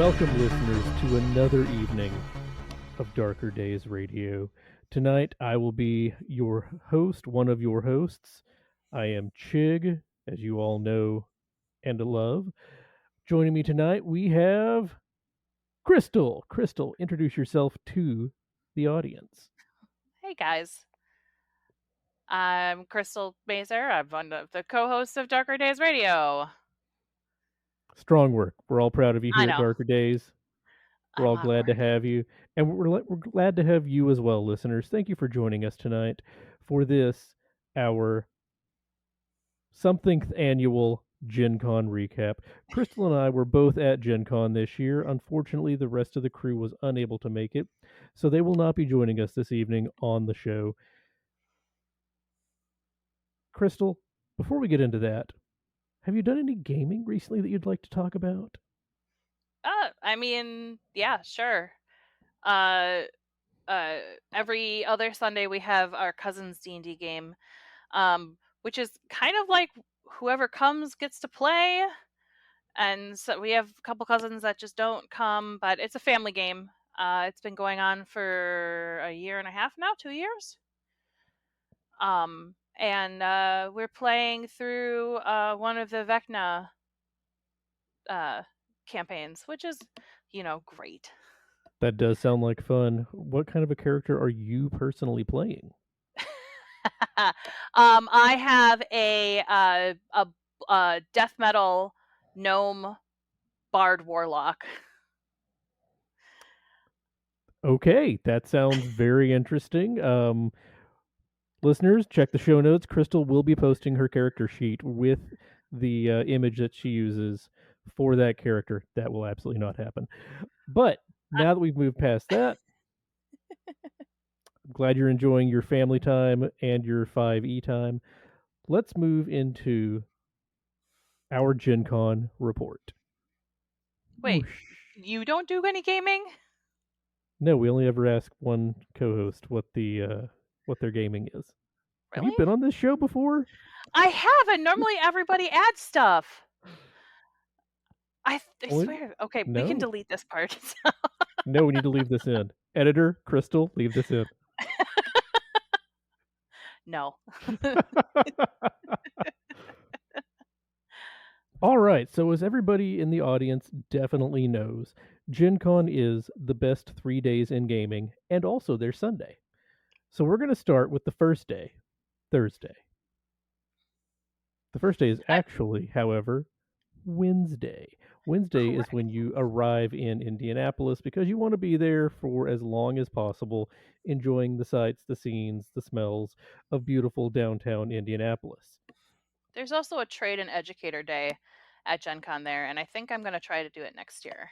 Welcome, listeners, to another evening of Darker Days Radio. Tonight, I will be your host, one of your hosts. I am Chigg, as you all know and love. Joining me tonight, we have Crystal. Crystal, introduce yourself to the audience. Hey guys, I'm Crystal Mazer. I'm one of the co-hosts of Darker Days Radio. Strong work. We're all proud of you I here at know, Darker Days. We're I'm all glad to awkward. have you. And we're glad to have you as well, listeners. Thank you for joining us tonight for this, our something annual GenCon recap. Crystal and I were both at GenCon this year. Unfortunately, the rest of the crew was unable to make it, so they will not be joining us this evening on the show. Crystal, before we get into that, have you done any gaming recently that you'd like to talk about? Yeah, sure. Uh, uh, every other Sunday we have our cousin's D&D game, which is kind of like whoever comes gets to play. And so we have a couple cousins that just don't come, but it's a family game. It's been going on for a year and a half now, 2 years. And we're playing through one of the Vecna uh, campaigns, which is, great. That does sound like fun. What kind of a character are you personally playing? I have a death metal gnome bard warlock. Okay, that sounds very interesting. Listeners, check the show notes. Crystal will be posting her character sheet with the image that she uses for that character. That will absolutely not happen. But now that we've moved past that, I'm glad you're enjoying your family time and your 5e time. Let's move into our Gen Con report. Wait, Whoosh. you don't do any gaming? No, we only ever ask one co-host what their gaming is. Have you Really? been on this show before? I haven't. Normally everybody adds stuff. I Only, swear. Okay, we can no, delete this part. no. We need to leave this in. Editor Crystal, leave this in. No. All right, so as everybody in the audience definitely knows, Gen Con is the best 3 days in gaming, and also their Sunday. So we're going to start with the first day, Thursday. The first day is I, actually, however, Wednesday. Wednesday is when correct. you arrive in Indianapolis because you want to be there for as long as possible, enjoying the sights, the scenes, the smells of beautiful downtown Indianapolis. There's also a trade and educator day at Gen Con there, and I think I'm going to try to do it next year.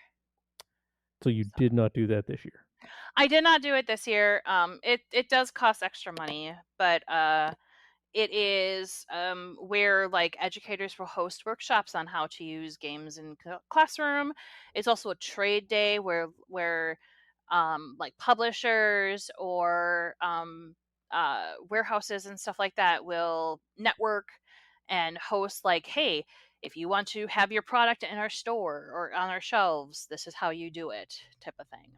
So you So did not do that this year. I did not do it this year. It does cost extra money, but it is where like educators will host workshops on how to use games in classroom. It's also a trade day where like publishers or warehouses and stuff like that will network and host like, hey, if you want to have your product in our store or on our shelves, this is how you do it, type of thing.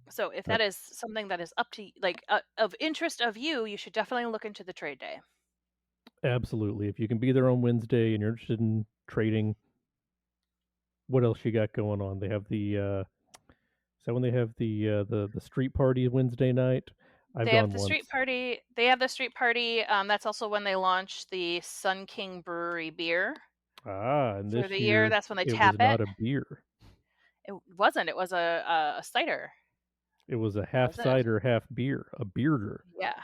So if Uh, that is something that is up to like of interest of you, you should definitely look into the trade day. Absolutely. If you can be there on Wednesday and you're interested in trading, what else you got going on? They have the is that when they have the street party Wednesday night? I've They have gone the street once. party. They have the street party. That's also when they launch the Sun King Brewery beer Ah, and for the this year. year That's when they it tap was it. not a beer. It wasn't. It was a cider. It was a half Was it? cider, half beer, a beerder, Yeah. a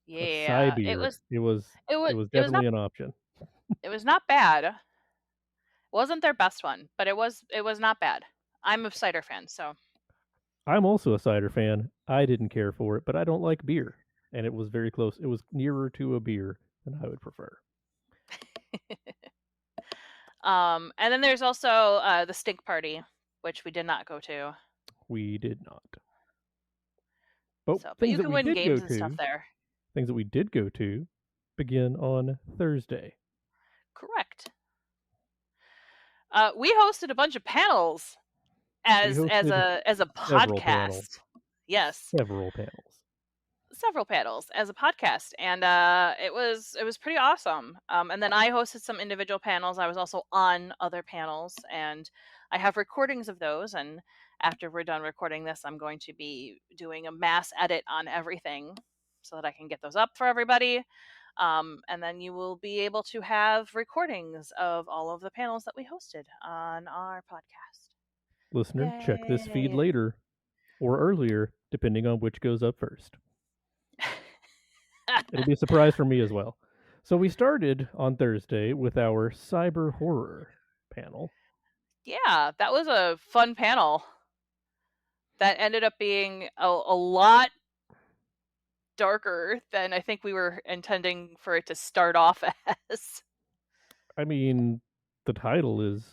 Yeah. It cider. was. It was It was. it was It was definitely not. an option. It was not bad. Wasn't their best one, but it was. It was not bad. I'm a cider fan, so. I'm also a cider fan. I didn't care for it, but I don't like beer, and it was very close. It was nearer to a beer than I would prefer. And then there's also the stink party, which we did not go to. We did not. But So, but things you that can we win did go games and stuff to, there. things that we did go to, begin on Thursday. Correct. We hosted a bunch of panels We as hosted a several panels. podcast. Yes, Several panels. several panels as a podcast, and it was pretty awesome. And then I hosted some individual panels. I was also on other panels, and I have recordings of those. And after we're done recording this, I'm going to be doing a mass edit on everything so that I can get those up for everybody. And then you will be able to have recordings of all of the panels that we hosted on our podcast. Listener, check this feed Yay! later or earlier, depending on which goes up first. It'll be a surprise for me as well. So we started on Thursday with our cyber horror panel. Yeah, that was a fun panel. That ended up being a lot darker than I think we were intending for it to start off as. I mean, the title is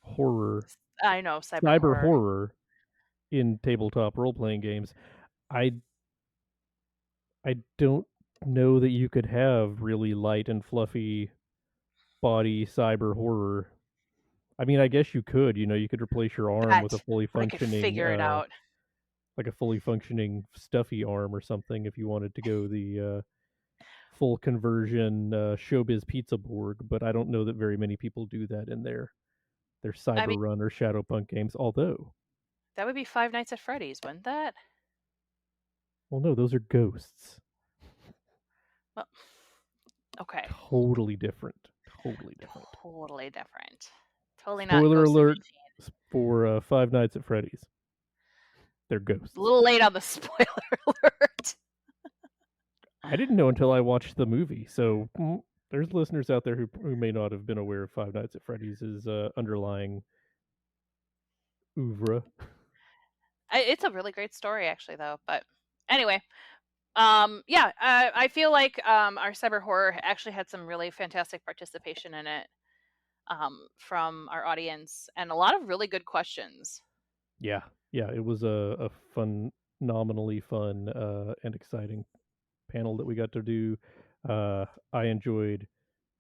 horror, I know, cyber cyber horror. horror in tabletop role playing games. I I don't know that you could have really light and fluffy body cyber horror. I mean, I guess you could. You could replace your arm with a fully But I could functioning, figure it out. like a fully functioning stuffy arm or something, if you wanted to go the full conversion showbiz pizza borg. But I don't know that very many people do that in their I mean, cyber run or shadowpunk games. Although, that would be Five Nights at Freddy's, wouldn't that? well, no, those are ghosts. Well, okay. Totally different. Totally different. Totally different. Totally not Spoiler Ghost in the alert Machine. for Five Nights at Freddy's. They're ghosts. A little late on the spoiler alert. I didn't know until I watched the movie. So there's listeners out there who may not have been aware of Five Nights at Freddy's' underlying oeuvre. It's a really great story, actually, though. But anyway, yeah, I feel like our cyber horror actually had some really fantastic participation in it from our audience and a lot of really good questions. Yeah, it was a phenomenally fun and exciting panel that we got to do. I enjoyed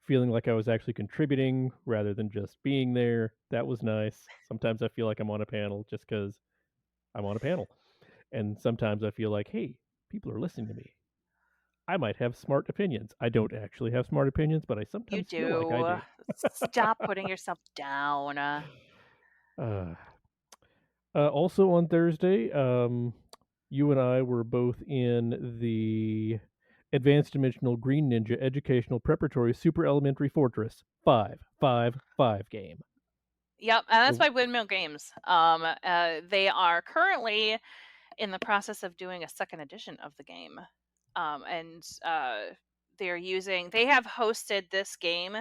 feeling like I was actually contributing rather than just being there. That was nice. Sometimes I feel like I'm on a panel just because I'm on a panel. And sometimes I feel like, hey, people are listening to me. I might have smart opinions. I don't actually have smart opinions, but I You sometimes feel like I do. do. Stop putting yourself down. Uh, also on Thursday, you and I were both in the Advanced Dimensional Green Ninja Educational Preparatory Super Elementary Fortress 555 game. Yep, and that's So, by Windmill Games. They are currently in the process of doing a second edition of the game, and they have hosted this game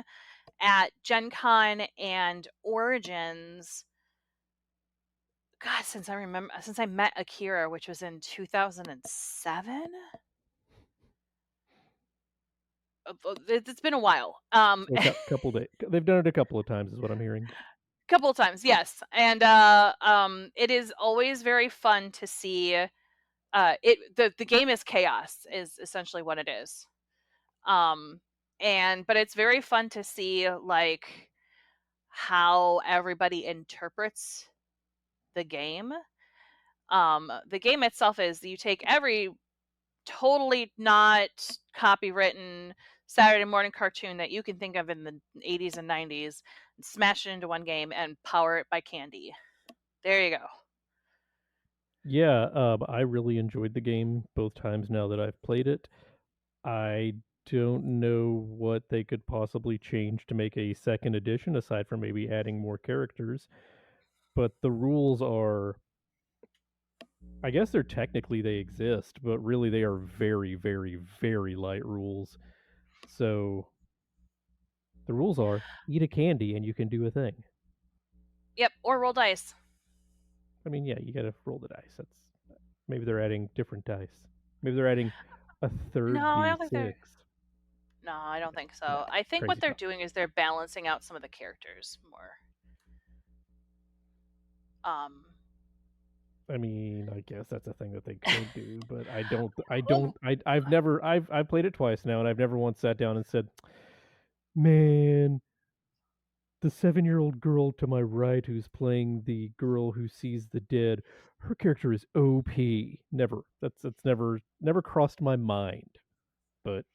at GenCon and Origins. God, since I met Akira, which was in 2007. It's been a while. so a couple days. They've done it a couple of times, is what I'm hearing. Couple of times, yes, and it is always very fun to see. The game is chaos, is essentially what it is. But it's very fun to see like how everybody interprets the game. The game itself is you take every totally not copywritten Saturday morning cartoon that you can think of in the 80s and 90s, and smash it into one game and power it by candy. There you go. Yeah, I really enjoyed the game both times now that I've played it. I don't know what they could possibly change to make a second edition aside from maybe adding more characters. But the rules are, I guess they're technically they exist, but really they are very, very, very light rules. So the rules are eat a candy and you can do a thing. Yep, or roll dice. I mean, yeah, you gotta roll the dice. That's maybe they're adding different dice. Maybe they're adding a No, third I don't think they're. D6. No, I don't think Nah, so. I think what crazy they're talk. doing is they're balancing out some of the characters more. Um, I mean, I guess that's a thing that they could do, but I don't. oh, I've never. I've played it twice now, and I've never once sat down and said, "Man, the 7-year-old girl to my right who's playing the girl who sees the dead, her character is OP. Never. That's never crossed my mind. But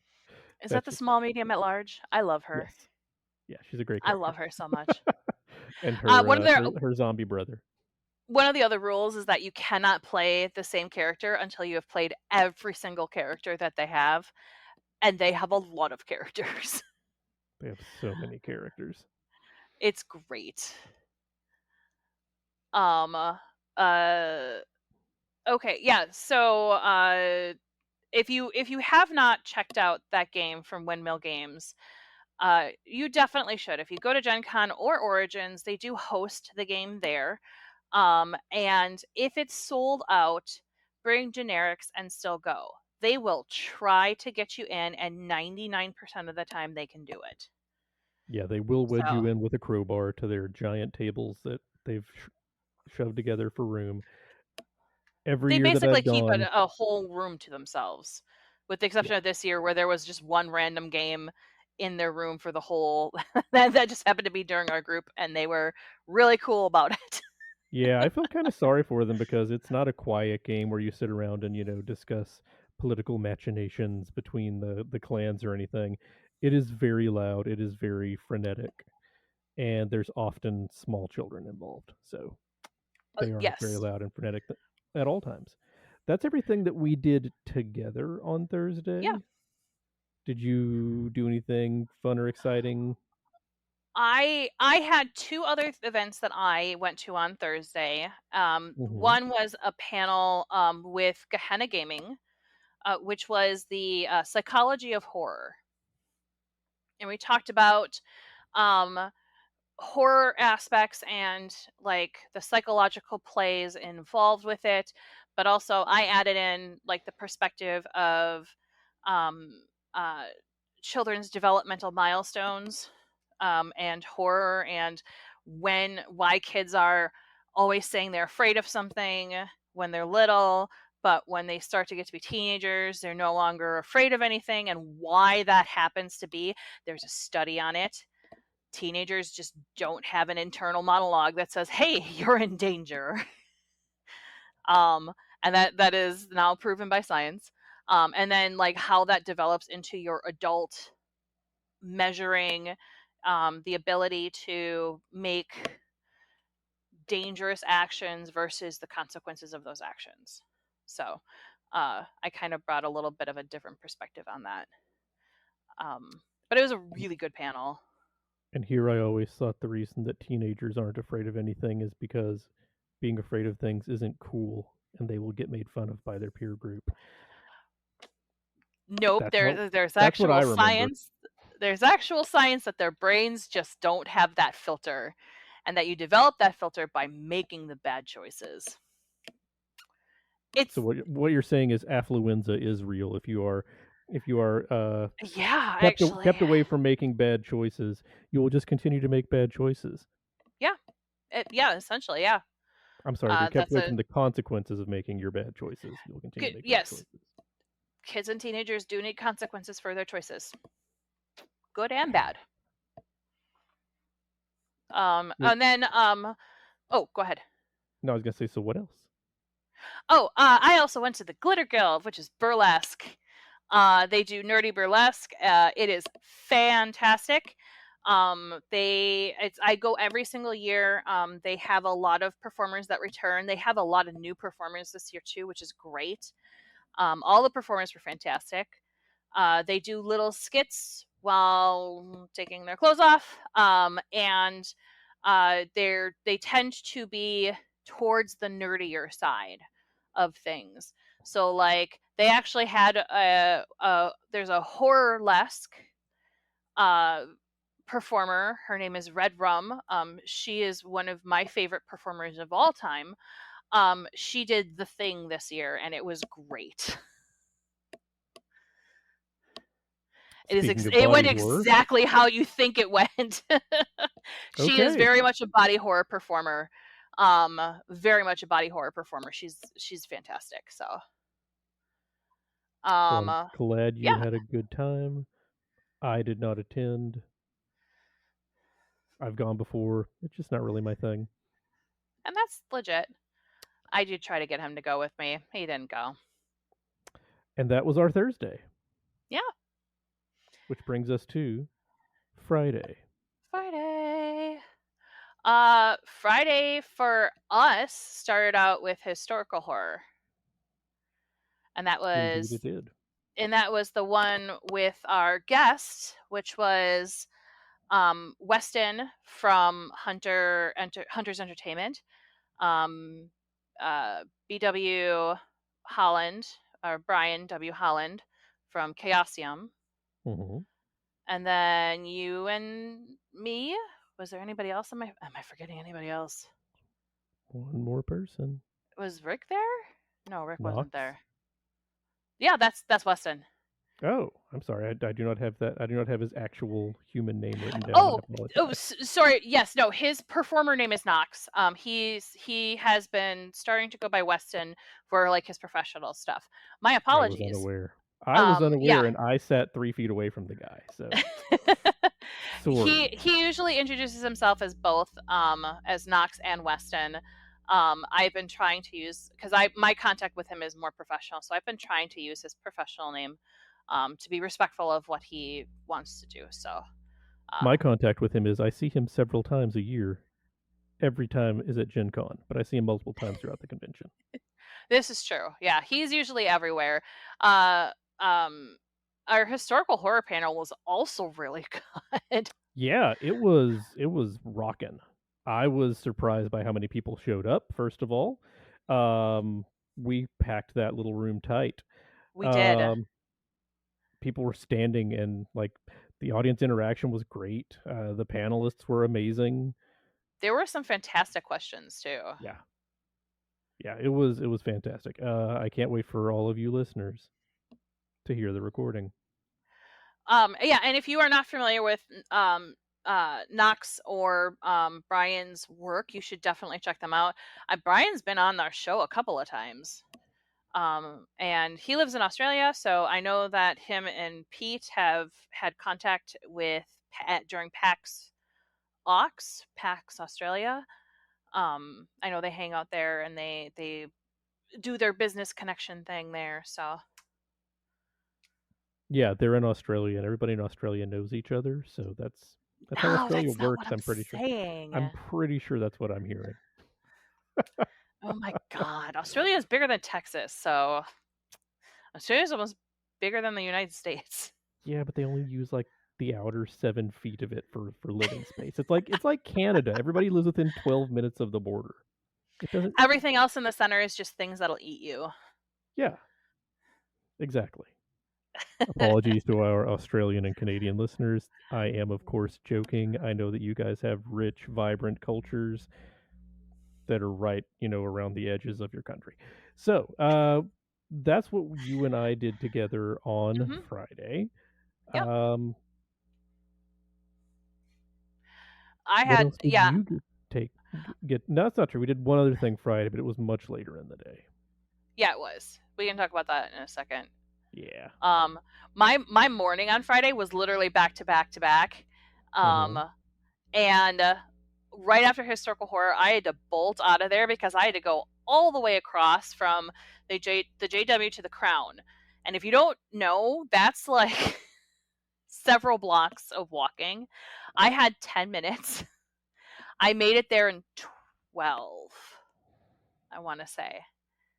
Is that that's the just small medium at large? I love her. yes. Yeah, she's a great I love character. her so much. And One of their her zombie brother. one of the other rules is that you cannot play the same character until you have played every single character that they have, and they have a lot of characters. They have so many characters. It's great. Um, uh, okay, yeah. So, if you have not checked out that game from Windmill Games, you definitely should. If you go to Gen Con or Origins, they do host the game there. And if it's sold out, bring generics and still go. They will try to get you in, and 99% of the time they can do it. Yeah, they will wedge you So in with a crowbar to their giant tables that they've shoved together for room. Every they year that basically I've keep gone, a whole room to themselves, with the yeah, exception of this year where there was just one random game in their room for the whole that just happened to be during our group, and they were really cool about it. yeah, I feel kind of sorry for them because it's not a quiet game where you sit around and discuss political machinations between the clans or anything. It is very loud. It is very frenetic, and there's often small children involved. So they are very Yes. loud and frenetic at all times. That's everything that we did together on Yeah. Thursday. Did you do anything fun or exciting? I had two other events that I went to on Thursday. Hmm. One was a panel with Gehenna Gaming, which was the psychology of horror, and we talked about um, horror aspects and like the psychological plays involved with it, but also I added in like the perspective of um, uh, children's developmental milestones, and horror, and why kids are always saying they're afraid of something when they're little, but when they start to get to be teenagers they're no longer afraid of anything, and why that happens to be. There's a study on it. Teenagers just don't have an internal monologue that says, "Hey, you're in danger." um, and that is now proven by science. And then like how that develops into your adult measuring the ability to make dangerous actions versus the consequences of those actions. So I kind of brought a little bit of a different perspective on that. But it was a really good panel. And here I always thought the reason that teenagers aren't afraid of anything is because being afraid of things isn't cool and they will get made fun of by their peer group. Nope, That's what there's that's what I actual remember. science. There's actual science that their brains just don't have that filter, and that you develop that filter by making the bad choices. So It's what you're saying is affluenza is real if you are yeah, kept actually. away from making bad choices, you will just continue to make bad choices. Yeah. Yeah, essentially, yeah. I'm sorry, if you're kept That's away a from the consequences of making your bad choices, you'll continue to make bad yes. choices. Kids and teenagers do need consequences for their choices, good and bad. Wait, And then oh, go ahead. no, I was gonna say, so what else? Oh, I also went to the Glitter Guild, which is burlesque. They do nerdy burlesque. It is fantastic. I go every single year. They have a lot of performers that return. They have a lot of new performers this year too, which is great. All the performers were fantastic. They do little skits while taking their clothes off, and they tend to be towards the nerdier side of things. So like they actually had there's a horror-esque uh, performer. Her name is Red Rum. She is one of my favorite performers of all time. She did The Thing this year, and it was great. Speaking of It went body horror, exactly how you think it went. She is okay. very much a body horror performer. Very much a body horror performer. She's fantastic. So, Well, um, I'm glad you yeah, had a good time. I did not attend. I've gone before. It's just not really my thing. And that's legit. I did try to get him to go with me. He didn't go. And that was our Thursday, Yeah, which brings us to Friday. Friday. Friday for us started out with historical horror. And that Indeed, it was did. the one with our guest, which was Weston from Hunter's Entertainment, um, BW Holland, or Brian W. Holland from Chaosium, Mm-hmm. and then you and me. Was there anybody else? Am I forgetting anybody else? One more person. Was Rick there? No, Rick wasn't Knox. there. Yeah, that's Weston. Oh, I'm sorry. I do not have that. I do not have his actual human name written down. I Oh, apologize. sorry. Yes, no. His performer name is Knox. He has been starting to go by Weston for like his professional stuff. My I was apologies. unaware. I was Yeah. unaware, and I sat 3 feet away from the guy. So he sorry. usually introduces himself as both as Knox and Weston. I've been trying to use, because my contact with him is more professional, so I've been trying to use his professional name to be respectful of what he wants to do. So My contact with him is I see him several times a year. Every time is at GenCon, but I see him multiple times throughout the convention. this is true. Yeah, he's usually everywhere. Uh, um, our historical horror panel was also really good. Yeah, it was rocking. I was surprised by how many people showed up. First of all, we packed that little room tight. We did. Um, People were standing, and like the audience interaction was great. The panelists were amazing. There were some fantastic questions too. Yeah, yeah, it was fantastic. I can't wait for all of you listeners to hear the recording. Yeah, and if you are not familiar with Knox or Brian's work, you should definitely check them out. Brian's been on our show a couple of times. And he lives in Australia, so I know that him and Pete have had contact with during PAX Australia. I know they hang out there and they do their business connection thing there. So Yeah, they're in Australia, and everybody in Australia knows each other. So that's how no, Australia that's not what works. I'm I'm pretty sure. saying. I'm pretty sure that's what I'm hearing. Oh my god, Australia is bigger than Texas, so Australia's almost bigger than the United States. Yeah, but they only use like the outer 7 feet of it for living space. It's like Canada. Everybody lives within 12 minutes of the border. It doesn't. Everything else in the center is just things that'll eat you. Yeah, exactly. Apologies to our Australian and Canadian listeners. I am, of course, joking. I know that you guys have rich, vibrant cultures that are right, around the edges of your country. So, that's what you and I did together on Mm-hmm. Friday. Yep. Um, I what had, else did yeah, you get? No, that's not true. We did one other thing Friday, but it was much later in the day. yeah, it was. We can talk about that in a second. Yeah. My morning on Friday was literally back to back to back. Mm-hmm. And right after historical horror, I had to bolt out of there because I had to go all the way across from the JW to the Crown. And if you don't know, that's like several blocks of walking. I had 10 minutes. I made it there in 12. I want to say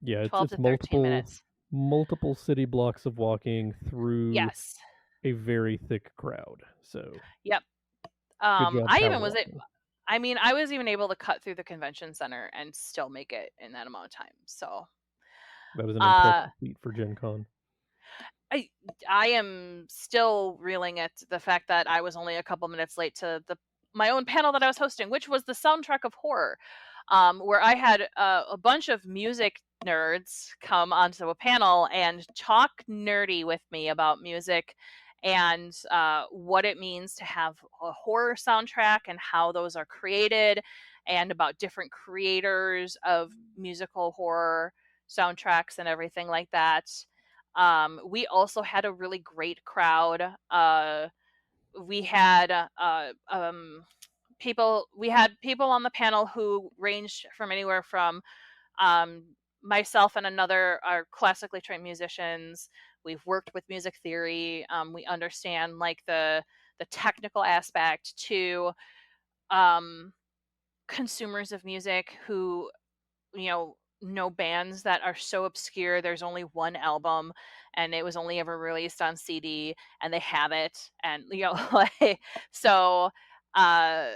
Yeah, it's 12 it's to 13 multiple minutes. multiple city blocks of walking through Yes. a very thick crowd. So Yep. good job I power even walking. I mean, I was even able to cut through the convention center and still make it in that amount of time. So, That was an uh, impressive feat for Gen Con. I I am still reeling at the fact that I was only a couple minutes late to my own panel that I was hosting, which was the soundtrack of horror, where I had a bunch of music nerds come onto a panel and talk nerdy with me about music and what it means to have a horror soundtrack and how those are created, and about different creators of musical horror soundtracks and everything like that. We also had a really great crowd. We had we had people on the panel who ranged from anywhere from um, myself and another are classically trained musicians. We've worked with music theory. We understand like the technical aspect to um, consumers of music who know bands that are so obscure. There's only one album, and it was only ever released on CD, and they have it, and like so. Uh,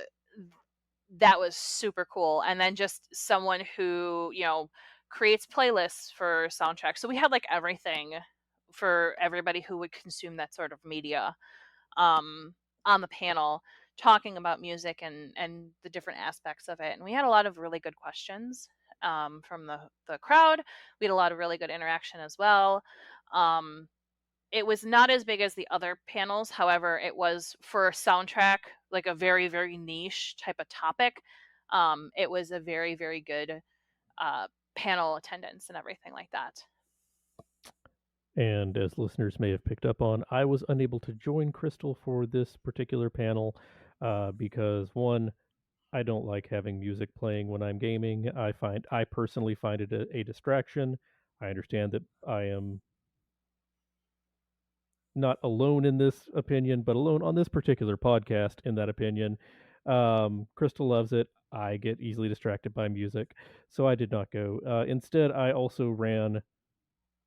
that was super cool. And then just someone who, creates playlists for soundtracks. So we had like everything for everybody who would consume that sort of media um, on the panel talking about music and the different aspects of it. And we had a lot of really good questions from the crowd. We had a lot of really good interaction as well. Um, it was not as big as the other panels. However, it was for a soundtrack, like a very, very niche type of topic. It was a very, very good uh, panel attendance and everything like that. And as listeners may have picked up on, I was unable to join Crystal for this particular panel because one, I don't like having music playing when I'm gaming. I personally find it a distraction. I understand that I am not alone in this opinion, but alone on this particular podcast in that opinion. Crystal loves it. I get easily distracted by music, so I did not go. Instead, I also ran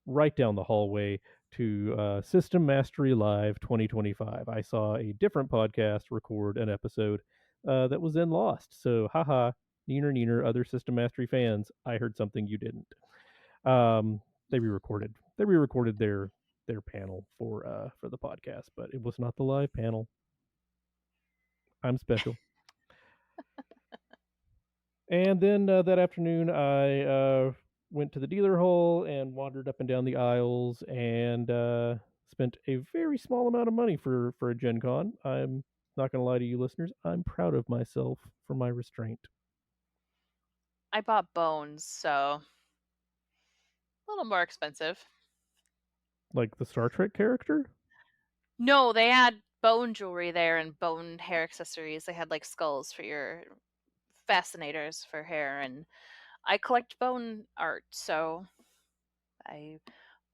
right down the hallway to System Mastery Live 2025. I saw a different podcast record an episode that was then lost. So, haha, neener neener, other System Mastery fans, I heard something you didn't. They re-recorded. They re-recorded their panel for the podcast, but it was not the live panel. I'm special. And then that afternoon, I went to the dealer hall and wandered up and down the aisles and spent a very small amount of money for a Gen Con. I'm not going to lie to you, listeners. I'm proud of myself for my restraint. I bought Bones, so a little more expensive. Like the Star Trek character? No, they had bone jewelry there and bone hair accessories. They had like skulls for your fascinators for hair, and I collect bone art, so I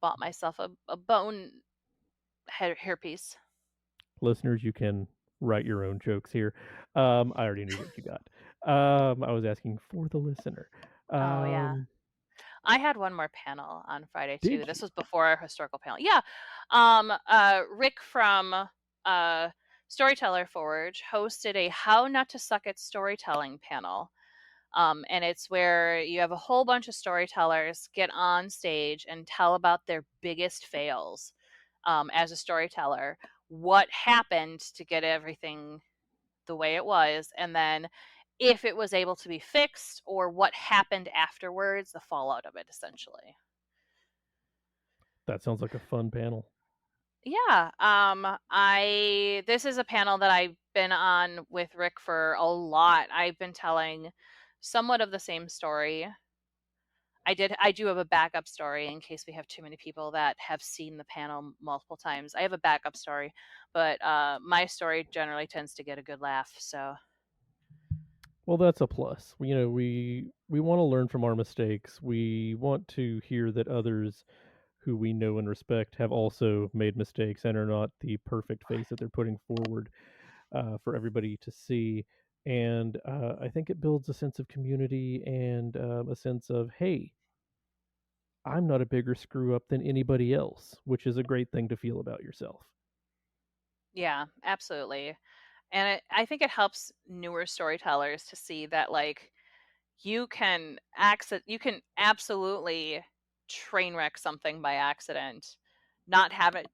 bought myself a bone hairpiece. Listeners, you can write your own jokes here. I already knew what you got. I was asking for the listener. Oh yeah. Um, I had one more panel on Friday too. did This you? was before our historical panel. Yeah. Rick from Storyteller Forge hosted a How Not to Suck at Storytelling panel. And it's where you have a whole bunch of storytellers get on stage and tell about their biggest fails as a storyteller, what happened to get everything the way it was, and then if it was able to be fixed or what happened afterwards, the fallout of it, essentially. That sounds like a fun panel. Yeah, I this is a panel that I've been on with Rick for a lot. I've been telling somewhat of the same story. I do have a backup story in case we have too many people that have seen the panel multiple times. I have a backup story, but my story generally tends to get a good laugh. So Well, that's a plus. We want to learn from our mistakes. We want to hear that others who we know and respect have also made mistakes and are not the perfect face that they're putting forward for everybody to see. And I think it builds a sense of community and a sense of, hey, I'm not a bigger screw up than anybody else, which is a great thing to feel about yourself. yeah, absolutely. And I think it helps newer storytellers to see that like you can absolutely train wreck something by accident, not have it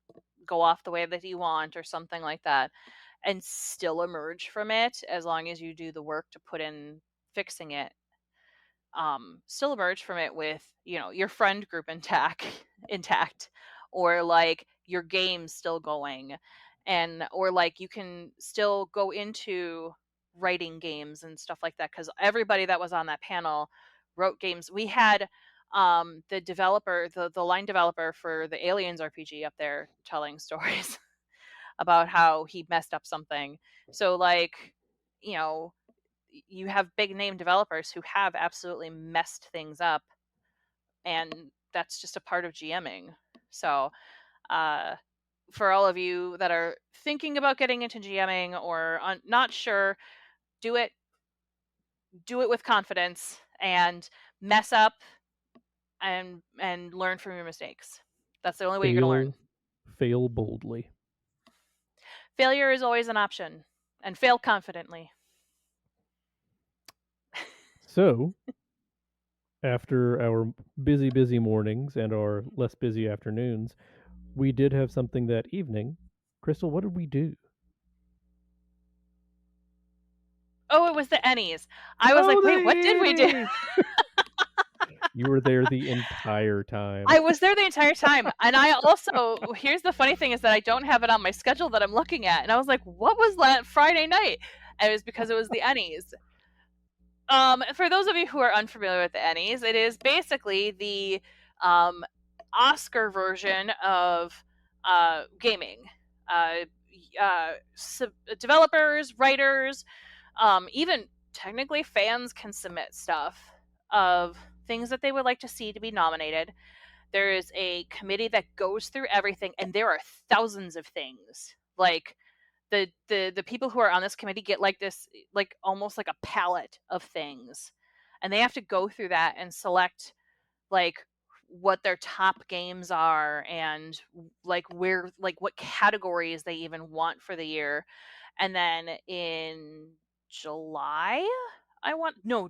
go off the way that you want or something like that, and still emerge from it as long as you do the work to put in fixing it. Still emerge from it with your friend group intact intact, or like your game still going, and or like you can still go into writing games and stuff like that, because everybody that was on that panel wrote games. We had the developer, the line developer for the Aliens RPG up there telling stories about how he messed up something. So like, you have big name developers who have absolutely messed things up, and that's just a part of GMing. So for all of you that are thinking about getting into GMing or not sure, do it with confidence and mess up and learn from your mistakes. That's the only way you're going to learn. Fail boldly. Failure is always an option, and fail confidently. So, after our busy mornings and our less busy afternoons, we did have something that evening. Crystal, what did we do? Oh, it was the Ennies. I was like, wait, what did we do? You were there the entire time. I was there the entire time. And I also, here's the funny thing is that I don't have it on my schedule that I'm looking at. And I was like, what was that Friday night? And it was because it was the Ennies. For those of you who are unfamiliar with the Ennies, it is basically the Oscar version of gaming. Developers, writers, even technically fans can submit stuff of things that they would like to see to be nominated. There is a committee that goes through everything, and there are thousands of things. Like the people who are on this committee get like this, like almost like a palette of things, and they have to go through that and select like what their top games are and like where, like what categories they even want for the year. And then in July,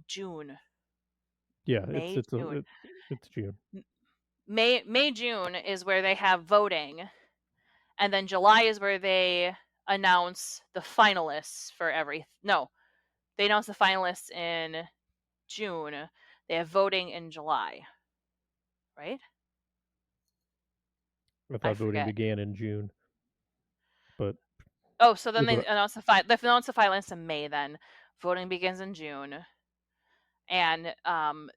June. Yeah, May, June. it's June. May, June is where they have voting, and then July is where they announce the finalists for they announce the finalists in June. They have voting in July, right? I I thought voting forget. began in June, but Oh, so then they either announce the finalists in May. Then voting begins in June, and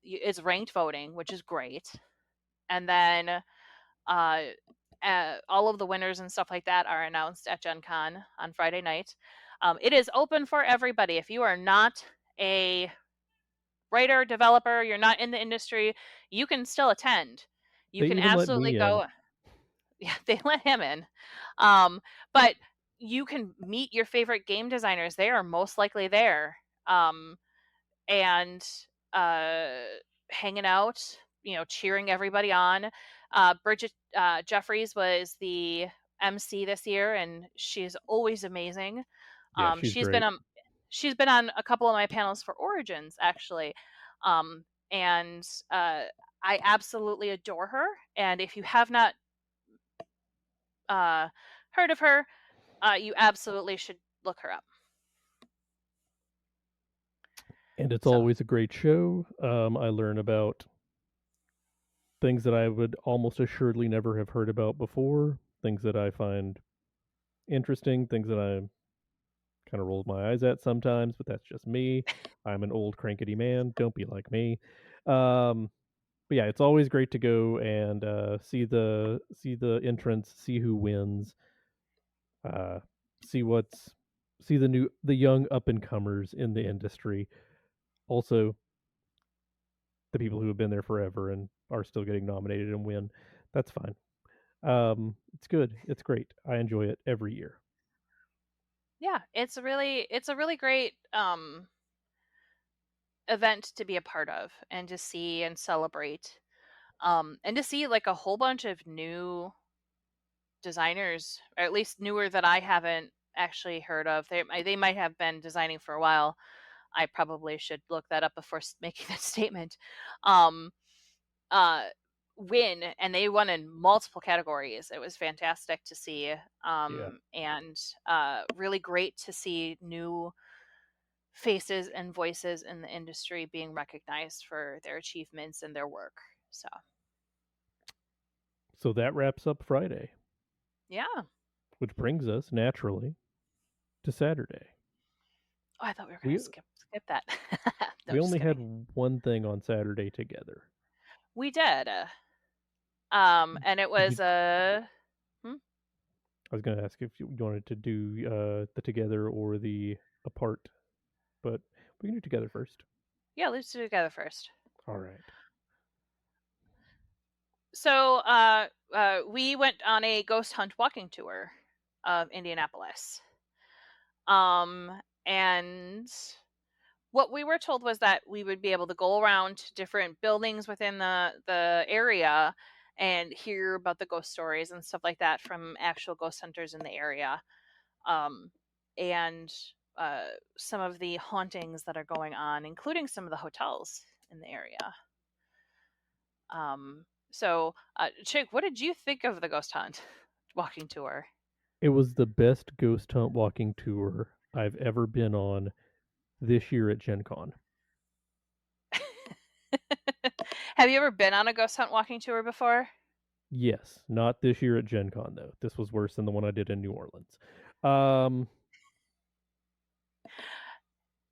it's ranked voting, which is great. And then all of the winners and stuff like that are announced at GenCon on Friday night. It is open for everybody. If you are not a writer, developer, you're not in the industry, you can still attend. You they can even let absolutely me in. go. Yeah, they let him in. But you can meet your favorite game designers. They are most likely there. And uh, hanging out, cheering everybody on. Bridget Jeffries was the MC this year, and she's always amazing. Yeah, she's She's been great. she's been on a couple of my panels for Origins actually, and I absolutely adore her. And if you have not heard of her, you absolutely should look her up. And it's So always a great show. I learn about things that I would almost assuredly never have heard about before, things that I find interesting, things that I kind of rolled my eyes at sometimes, but that's just me. I'm an old crankety man. Don't be like me. Um, but yeah, it's always great to go and see the entrance, see who wins, uh, see what's see the young up and comers in the industry. Also, the people who have been there forever and are still getting nominated and win. That's fine. It's good. It's great. I enjoy it every year. yeah, it's a really great event to be a part of and to see and celebrate. And to see like a whole bunch of new designers, or at least newer that I haven't actually heard of. They might have been designing for a while. I probably should look that up before making that statement. Um, uh, win, and they won in multiple categories. It was fantastic to see, Yeah. and really great to see new faces and voices in the industry being recognized for their achievements and their work. So So that wraps up Friday, yeah. which brings us naturally to Saturday. Oh, I thought we were gonna We skip that. No, we just only had kidding. one thing on Saturday together. We did. And it Did you? was hmm? I was going to ask if you wanted to do the together or the apart, but We can do together first. Yeah, let's do it together first. All right. So, we went on a ghost hunt walking tour of Indianapolis. And what we were told was that we would be able to go around to different buildings within the area and hear about the ghost stories and stuff like that from actual ghost hunters in the area. Um, and some of the hauntings that are going on, including some of the hotels in the area. Chig, what did you think of the ghost hunt walking tour? It was the best ghost hunt walking tour I've ever been on this year at Gen Con. Have you ever been on a ghost hunt walking tour before? Yes, not this year at Gen Con though. This was worse than the one I did in New Orleans. Um,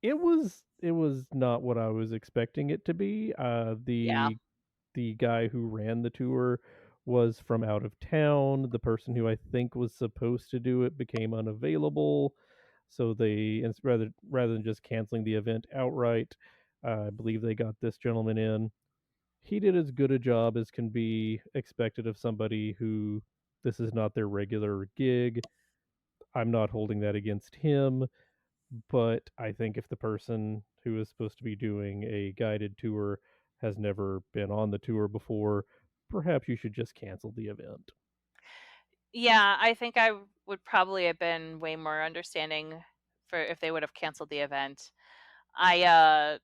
it was not what I was expecting it to be. Yeah. The guy who ran the tour was from out of town. The person who I think was supposed to do it became unavailable, so rather than just canceling the event outright, I believe they got this gentleman in. He did as good a job as can be expected of somebody who this is not their regular gig. I'm not holding that against him, but I think if the person who is supposed to be doing a guided tour has never been on the tour before, perhaps you should just cancel the event. Yeah, I think I would probably have been way more understanding for if they would have canceled the event. I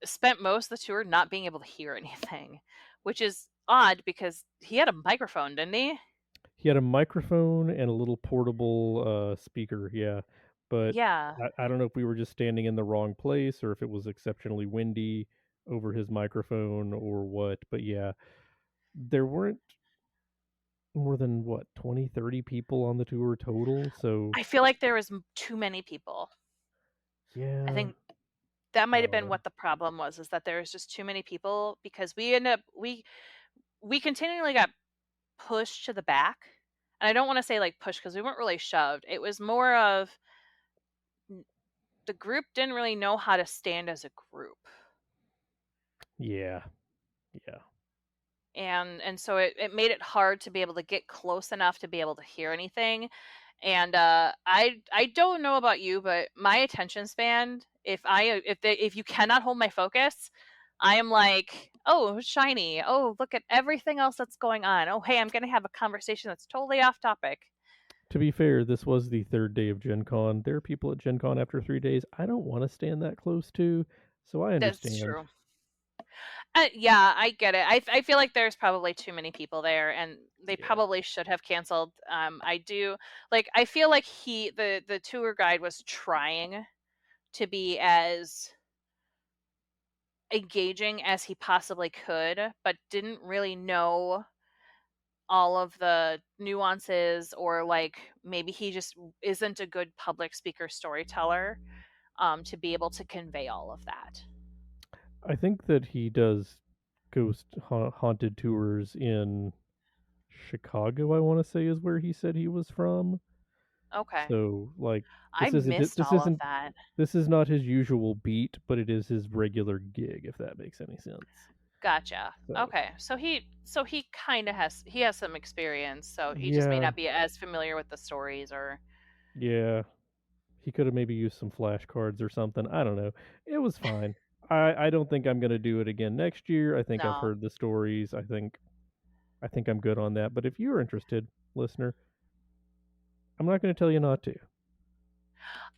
spent most of the tour not being able to hear anything, which is odd because he had a microphone, didn't he? He had a microphone and a little portable speaker, yeah. But Yeah. I don't know if we were just standing in the wrong place or if it was exceptionally windy over his microphone or what. But yeah, there weren't more than what, 20, 30 people on the tour total. So I feel like there was too many people. I yeah, think that I might have don't been know. what the problem was, is that there was just too many people because we ended up we continually got pushed to the back. And I don't want to say like pushed because we weren't really shoved. It was more of the group didn't really know how to stand as a group. Yeah, yeah. And so it made it hard to be able to get close enough to be able to hear anything. And I don't know about you, but my attention span, if you cannot hold my focus, I am like, oh, shiny, oh, look at everything else that's going on, oh, hey, I'm gonna have a conversation that's totally off topic. To be fair, this was the third day of Gen Con. There are people at Gen Con after 3 days I don't want to stand that close to, so I That's understand. true. Yeah, I get it. I feel like there's probably too many people there, and they Yeah. probably should have canceled. I do like. I feel like the tour guide was trying to be as engaging as he possibly could, but didn't really know all of the nuances, or like maybe he just isn't a good public speaker storyteller to be able to convey all of that. I think that he does haunted tours in Chicago, I want to say is where he said he was from. Okay. So like I missed this all of isn't that. this is not his usual beat, but it is his regular gig if that makes any sense. Gotcha. So, Okay. So he kind of has some experience, so he just may yeah, not be as familiar with the stories, or yeah. He could have maybe used some flashcards or something. I don't know. It was fine. I don't think I'm gonna do it again next year. I think I've no. heard the stories. I think I'm good on that. But if you're interested, listener, I'm not gonna tell you not to.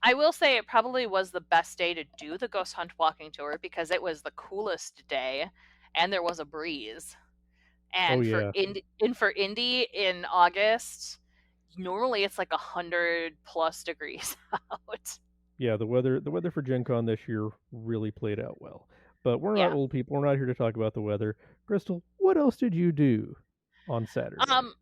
I will say it probably was the best day to do the ghost hunt walking tour because it was the coolest day and there was a breeze. Oh And yeah. for Indy in August, normally it's like 100+ degrees out. Yeah, the weather for Gen Con this year really played out well. But we're not Yeah. old people. We're not here to talk about the weather. Crystal, what else did you do on Saturday? Um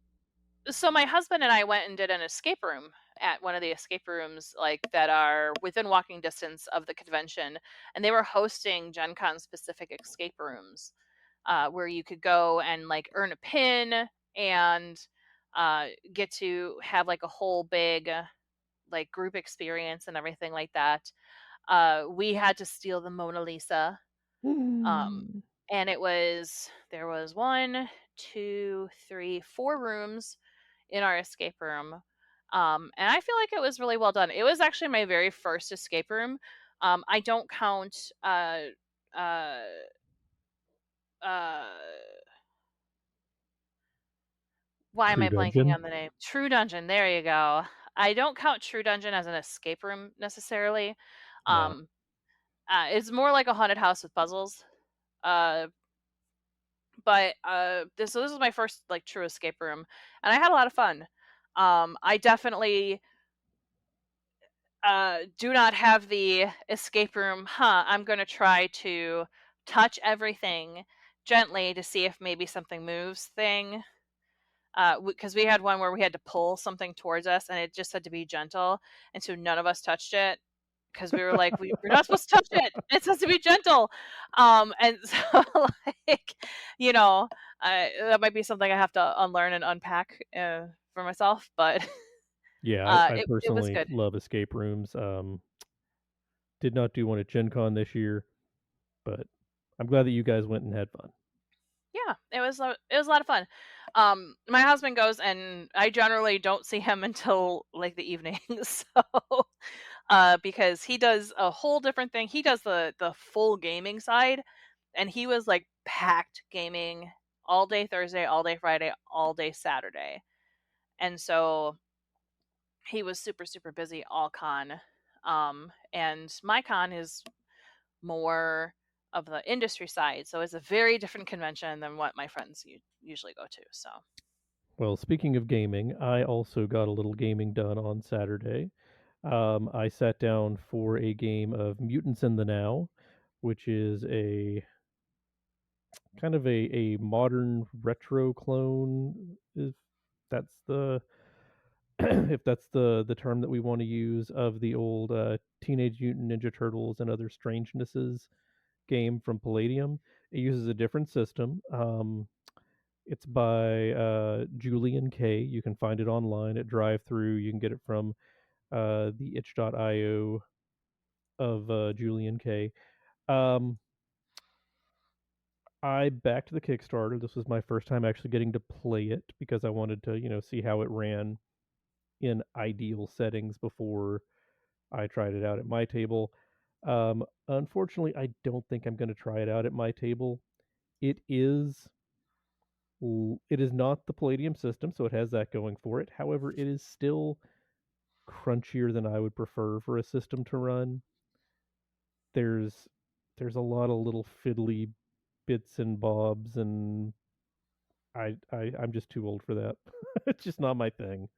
so my husband and I went and did an escape room at one of the escape rooms like that are within walking distance of the convention, and they were hosting Gen Con specific escape rooms where you could go and like earn a pin and get to have like a whole big like group experience and everything like that. we had to steal the Mona Lisa. Um, Mm. and there was one, two, three, four rooms in our escape room. And I feel like it was really well done. It was actually my very first escape room. I don't count uh uh why am True I blanking Dungeon. on the name? True Dungeon. There you go. I don't count True Dungeon as an escape room necessarily. No. Um, it's more like a haunted house with puzzles. Uh, but this is my first like true escape room, and I had a lot of fun. I definitely do not have the escape room. I'm gonna try to touch everything gently to see if maybe something moves thing. Because we had one where we had to pull something towards us, and it just had to be gentle, and so none of us touched it because we were like, we're not supposed to touch it. It's supposed to be gentle. And so like, you know, that might be something I have to unlearn and unpack for myself. But Yeah, I it was personally good. love escape rooms. Did not do one at Gen Con this year, but I'm glad that you guys went and had fun. Yeah, it was a lot of fun. My husband goes, and I generally don't see him until like the evening. So because he does a whole different thing. He does the full gaming side, and he was like packed gaming all day Thursday, all day Friday, all day Saturday. And so he was super super busy all con. And my con is more of the industry side, so it's a very different convention than what my friends usually go to. So Well, speaking of gaming, I also got a little gaming done on Saturday. I sat down for a game of Mutants in the Now, which is a kind of a modern retro clone, if that's the if that's the term that we want to use, of the old Teenage Mutant Ninja Turtles and Other Strangenesses game from Palladium. It uses a different system. It's by Julian K. You can find it online at Drive Through. You can get it from the itch.io of Julian K. Um, I backed the Kickstarter. This was my first time actually getting to play it because I wanted to, see how it ran in ideal settings before I tried it out at my table. Unfortunately, I don't think I'm going to try it out at my table. It is it is not the Palladium system, so it has that going for it. However, it is still crunchier than I would prefer for a system to run. There's there's a lot of little fiddly bits and bobs, and I'm just too old for that. It's just not my thing.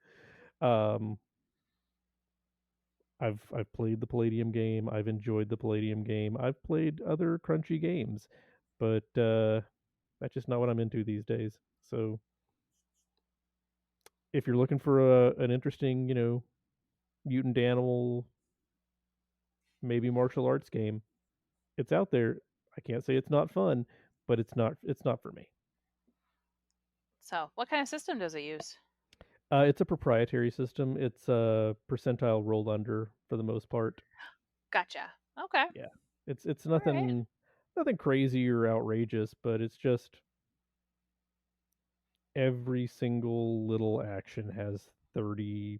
Um, I've played the Palladium game. I've enjoyed the Palladium game. I've played other crunchy games, but that's just not what I'm into these days. So if you're looking for an interesting, mutant animal, maybe martial arts game, it's out there. I can't say it's not fun, but it's not for me. what kind of system does it use? It's a proprietary system. It's a percentile roll under for the most part. Gotcha. Okay. Yeah, it's All right. nothing crazy or outrageous, but it's just every single little action has 30.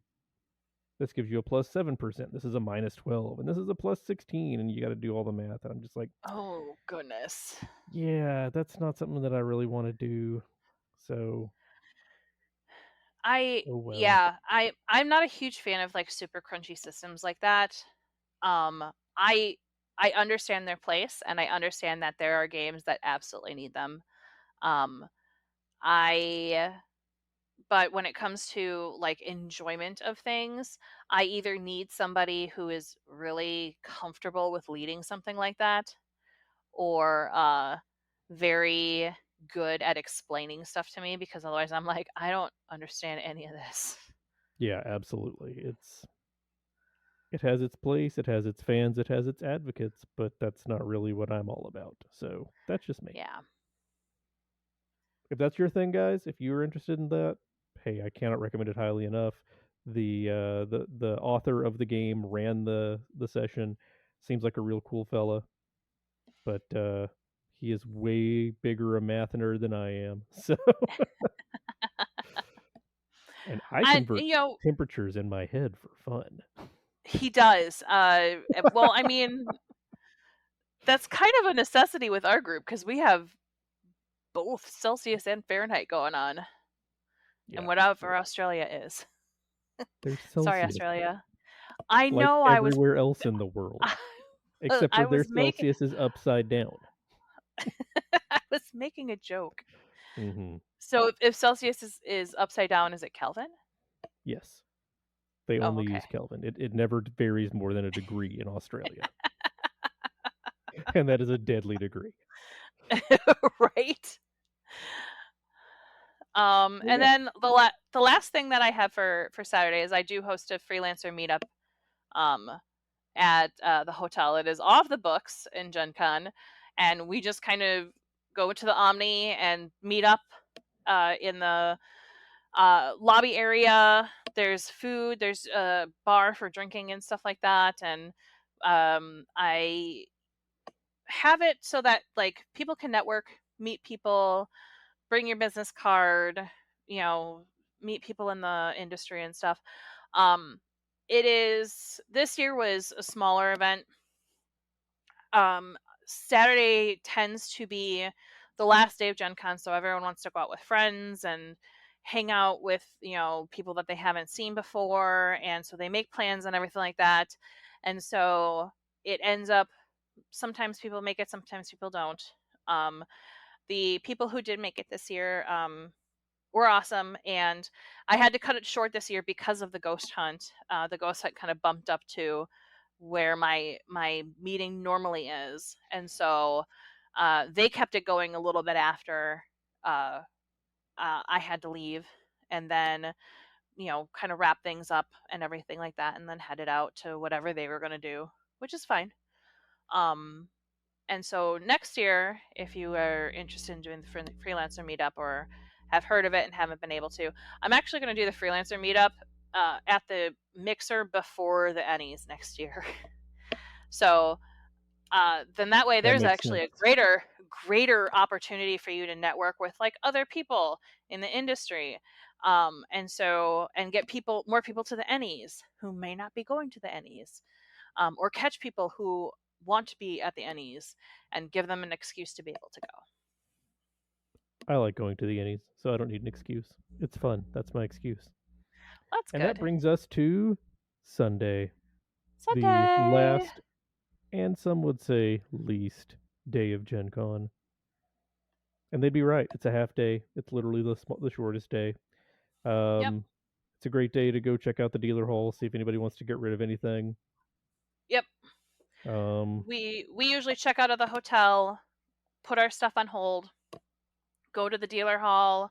This gives you a plus 7%. This is a minus 12, and this is a plus 16, and you got to do all the math. And I'm just like, Oh goodness. yeah, that's not something that I really want to do. So, oh well. I'm not a huge fan of like super crunchy systems like that. Um I I understand their place, and I understand that there are games that absolutely need them. Um I but when it comes to like enjoyment of things, I either need somebody who is really comfortable with leading something like that, or very good at explaining stuff to me, because otherwise I'm like, I don't understand any of this. Yeah, absolutely. It has its place, it has its fans, it has its advocates, but that's not really what I'm all about. So, that's just me. Yeah. If that's your thing, guys, if you're interested in that, hey, I cannot recommend it highly enough. The author of the game ran the session. Seems like a real cool fella, but he is way bigger a math nerd than I am. So, and I And convert temperatures in my head for fun. he does. Well, I mean, that's kind of a necessity with our group because we have both Celsius and Fahrenheit going on, and Yeah, whatever Australia is. they're Sorry, Celsius, Australia. I like know. everywhere else in the world, except I for their was making Celsius is upside down. I was making a joke. Hmm. So if Celsius is upside down, is it Kelvin? Yes, they Oh, only okay. use Kelvin. It never varies more than a degree in Australia, and that is a deadly degree. Right. And Yeah. then the last thing that I have for Saturday is I do host a freelancer meetup um at the hotel. It is off the books in Gen Con, and we just kind of go to the Omni and meet up in the lobby area. There's food, there's a bar for drinking and stuff like that, and I have it so that like people can network, meet people, bring your business card, you know, meet people in the industry and stuff. Um, it is this year was a smaller event. um Saturday tends to be the last day of Gen Con, so everyone wants to go out with friends and hang out with, people that they haven't seen before, and so they make plans and everything like that. And so it ends up, sometimes people make it, sometimes people don't. um the people who did make it this year were awesome, and I had to cut it short this year because of the ghost hunt. The ghost hunt kind of bumped up to where my meeting normally is, and so they kept it going a little bit after uh, I had to leave, and then kind of wrap things up and everything like that, and then headed out to whatever they were going to do, which is fine. Um, and so next year, if you are interested in doing the freelancer meetup or have heard of it and haven't been able to, I'm actually going to do the freelancer meetup at the Mixer before the Ennies next year. So then that way That there's makes actually sense. a greater opportunity for you to network with like other people in the industry, and get more people to the Ennies who may not be going to the Ennies, or catch people who want to be at the Ennies and give them an excuse to be able to go. I like going to the Ennies, so I don't need an excuse. It's fun. That's my excuse. That's And that good. brings us to Sunday, the Sunday. last and some would say least day of Gen Con. And they'd be right. It's a half day. It's literally the shortest day. Yep. Um, it's a great day to go check out the dealer hall, see if anybody wants to get rid of anything. Yep. Um, We usually check out of the hotel, put our stuff on hold, go to the dealer hall,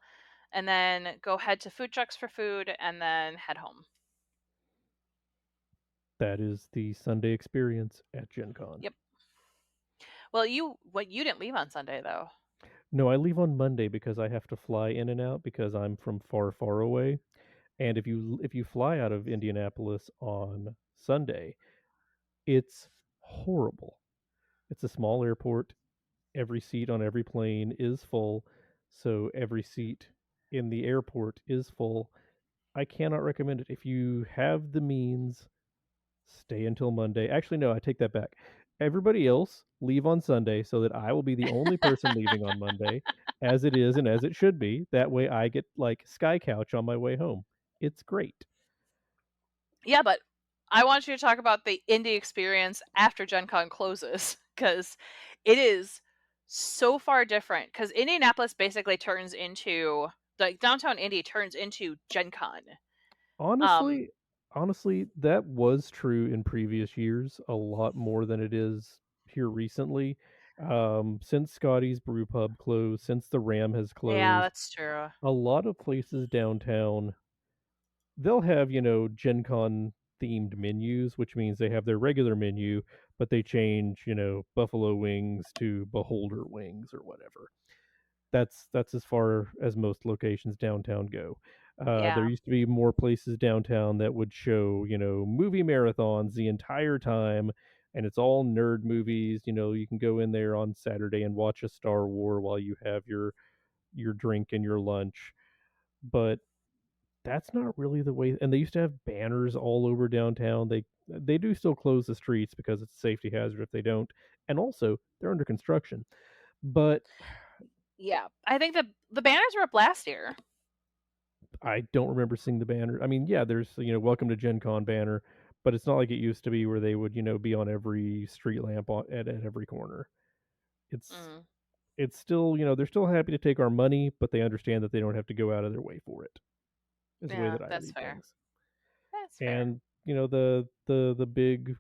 and then go head to food trucks for food, and then head home. that is the Sunday experience at Gen Con. Yep. Well, you didn't leave on Sunday though. No, I leave on Monday because I have to fly in and out because I'm from far, far away. And if you fly out of Indianapolis on Sunday, it's horrible. It's a small airport. Every seat on every plane is full, so every seat in the airport is full. I cannot recommend it. If you have the means, stay until Monday. Actually, no, I take that back. Everybody else leave on Sunday so that I will be the only person leaving on Monday, as it is and as it should be. That way I get like Sky Couch on my way home. It's great. Yeah, but I want you to talk about the indie experience after Gen Con closes, because it is so far different. Because Indianapolis basically turns into, like, downtown Indy turns into Gen Con. Um, Honestly, honestly, that was true in previous years a lot more than it is here recently. Since Scotty's Brew Pub closed, since the Ram has yeah, closed, that's true. a lot of places downtown they'll have, Gen Con themed menus, which means they have their regular menu, but they change, buffalo wings to beholder wings or whatever. That's as far as most locations downtown go. There Yeah. used to be more places downtown that would show, movie marathons the entire time, and it's all nerd movies. You can go in there on Saturday and watch a Star War while you have your drink and your lunch. But that's not really the way. And they used to have banners all over downtown. They do still close the streets because it's a safety hazard if they don't. And also, they're under construction. But Yeah, I think the banners were up last year. I don't remember seeing the banner. I mean, yeah, there's welcome to Gen Con banner, but it's not like it used to be where they would be on every street lamp at every corner. It's Mm, it's still they're still happy to take our money, but they understand that they don't have to go out of their way for it. Is the way yeah, that I that's read fair. things. That's fair. And the big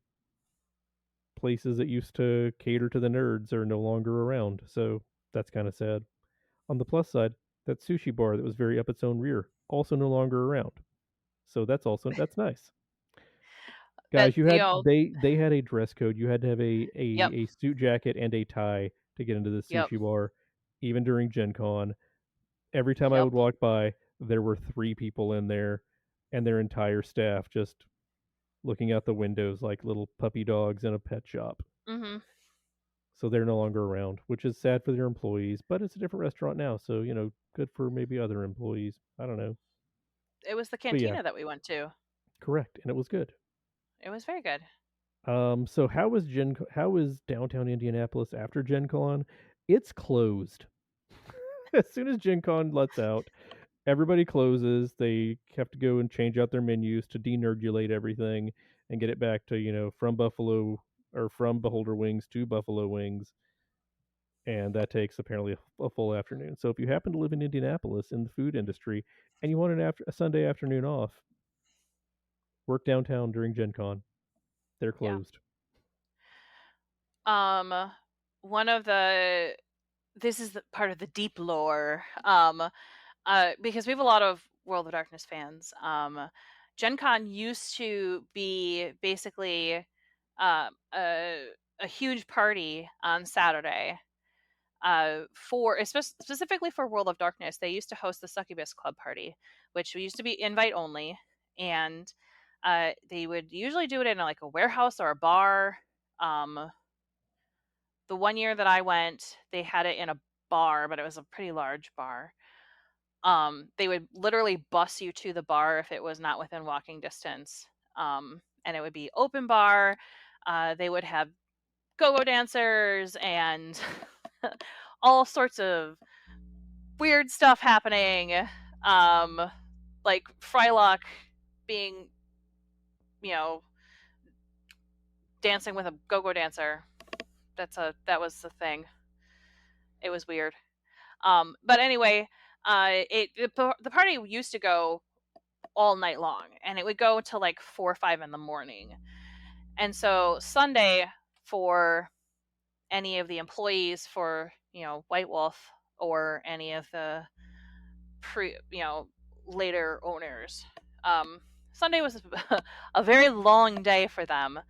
places that used to cater to the nerds are no longer around, so that's kind of sad. On the plus side, that sushi bar that was very up its own rear also no longer around, so that's nice. That Guys, you you had know, they had a dress code. You had to have yep, a suit jacket and a tie to get into the yep, sushi bar, even during Gen Con. Every time I yep. would walk by, there were 3 people in there and their entire staff just looking out the windows like little puppy dogs in a pet shop. Mhm. So they're no longer around, which is sad for their employees, but it's a different restaurant now, so good for maybe other employees. I don't know. It was the But yeah, cantina that we went to. correct, and it was good. It was very good. So how is downtown Indianapolis after Gen Con? It's closed. As soon as Gen Con lets out, everybody closes. They have to go and change out their menus to denerdulate everything and get it back to, from Buffalo or from Beholder Wings to Buffalo Wings. And that takes apparently a full afternoon. So if you happen to live in Indianapolis in the food industry and you want a Sunday afternoon off, work downtown during Gen Con. They're Yeah. closed. Um, one of the this is the part of the deep lore. Because we have a lot of World of Darkness fans. Gen Con used to be basically a huge party on Saturday. Specifically for World of Darkness, they used to host the Succubus Club party, which used to be invite only, and they would usually do it in like a warehouse or a bar. Um, the one year that I went, they had it in a bar, but it was a pretty large bar. They would literally bus you to the bar if it was not within walking distance. And it would be open bar. They would have go-go dancers and all sorts of weird stuff happening. Um, like Frylock being, you know, dancing with a go-go dancer. That was the thing. It was weird. But anyway, the party used to go all night long, and it would go till like 4 or 5 in the morning. And so Sunday, for any of the employees for White Wolf, or any of the pre later owners, Sunday was a very long day for them.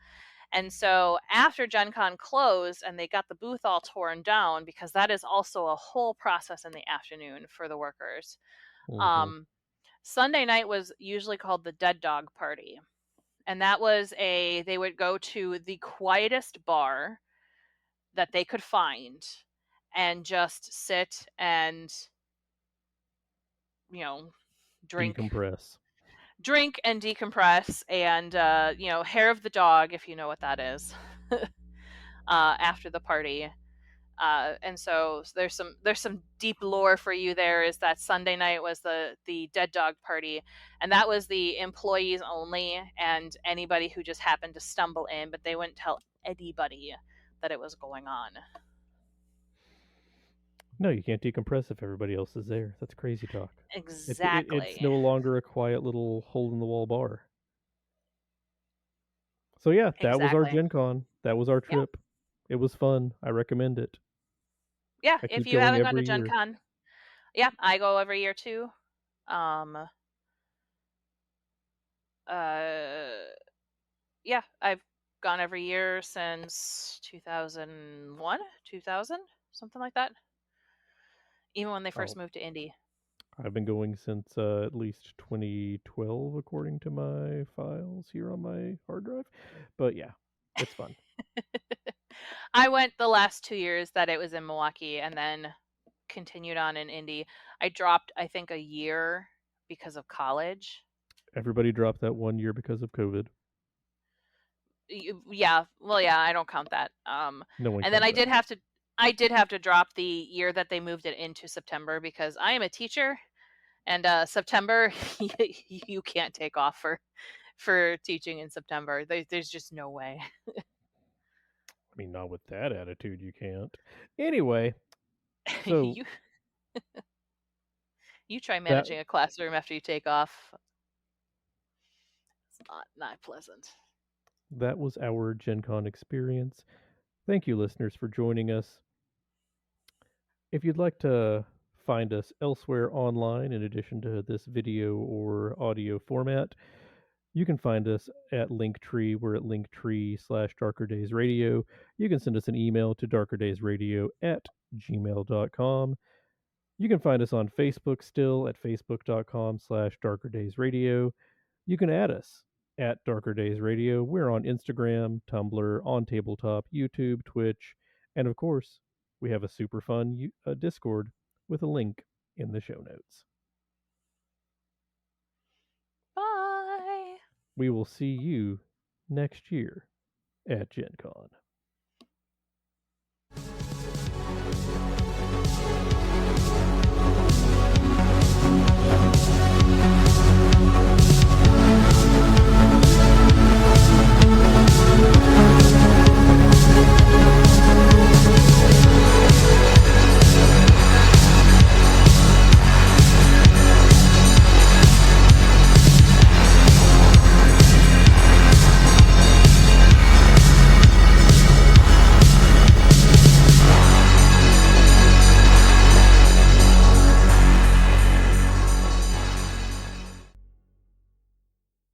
And so after Gen Con closed and they got the booth all torn down, because that is also a whole process in the afternoon for the workers, Mm-hmm. um, Sunday night was usually called the Dead Dog Party. And that was they would go to the quietest bar that they could find and just sit and, you know, drink Decompress. drink and decompress, and hair of the dog, if you know what that is. After the party. And so there's some deep lore for you. There is that Sunday night was the Dead Dog Party, and that was the employees only and anybody who just happened to stumble in, but they wouldn't tell anybody that it was going on. No, you can't decompress if everybody else is there. That's crazy talk. It's Exactly. no longer a quiet little hole in the wall bar. So yeah, that was our Exactly. Gen Con. That was our Yeah. trip. It was fun. I recommend it. Yeah. I If keep you going haven't gone to every Gen year. Con, yeah, I go every year too. Um, uh, yeah, I've gone every year since 2001, 2000, something like that. Even when they first Oh, moved to Indy. I've been going since at least 2012, according to my files here on my hard drive. But yeah, it's fun. I went the last 2 years that it was in Milwaukee and then continued on in Indy. I dropped, I think, a year because of college. Everybody dropped that 1 year because of COVID. Yeah, well, yeah, I don't count that. No one And then counts that. I did have to drop the year that they moved it into September because I am a teacher, and September you can't take off for teaching in September. There's just no way. I mean, not with that attitude, you can't. Anyway, so you you try that managing a classroom after you take off. It's not pleasant. that was our Gen Con experience. Thank you, listeners, for joining us. If you'd like to find us elsewhere online in addition to this video or audio format, you can find us at Linktree. We're at linktree/Darker Days Radio. You can send us an email to darkerdaysradio@gmail.com. You can find us on Facebook still at facebook.com/Darker Days Radio. You can add us at Darker Days Radio. We're on Instagram, Tumblr, on Tabletop, YouTube, Twitch, and of course, we have a super fun Discord with a link in the show notes. Bye. We will see you next year at Gen Con.